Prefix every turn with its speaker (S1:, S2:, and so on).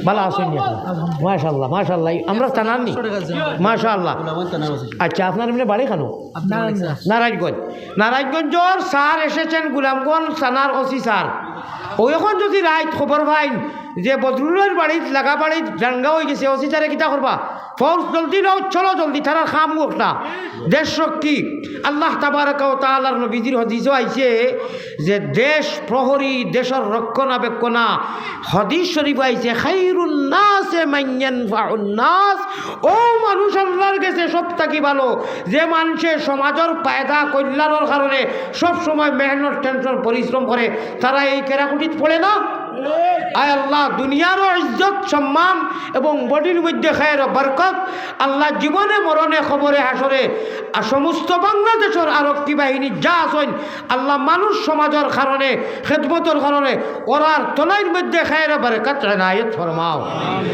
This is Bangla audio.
S1: ভালো আছেন মাশাআল্লাহ মাশাআল্লাহ আমরা থানার নি মাশাআল্লাহ আচ্ছা আপনার এমনি বাড়ি খানো নারায়ণগঞ্জ নারায়ণগঞ্জর স্যার এসেছেন গোলামগঞ্জ থানার ওসি স্যার ওই এখন যদি রাইত খবর পাইন যে বদরুলের বাড়িত লাগা বাড়িত ডাঙ্গা হয়ে গেছে ওসি স্যারে কিতা করবা ফৌজ জলদি নাও চলো জলদি তারা খাম একটা দেশ শক্তি আল্লাহ তাবারাক ওয়া তাআলার নবীজির হাদিসও আইছে যে দেশ প্রহরী দেশের রক্ষণাবেক্ষণা হাদিস শরীফ আইছে খায়রুন নাসে মান ইয়ানফাউন নাস ও মানুষ আল্লাহর কাছে সবথেকে ভালো যে মানুষের সমাজের পায়দা কল্যাণের কারণে সব সময় মেহনত টেনশন পরিশ্রম করে তারা এই কেরাকুটিত পড়ে না আয় আল্লাহ দুনিয়ারও ইজ্জত সম্মান এবং বডির মধ্যে খায়ের বরকত আল্লাহ জীবনে মরণে খবরে হাসরে আর সমস্ত বাংলাদেশের আরক্ষী বাহিনী যা আছেন আল্লাহ মানুষ সমাজের কারণে খেদমতের কারণে ওরার তলাইর মধ্যে খায়ের বরকত এনায়েত ফরমাও।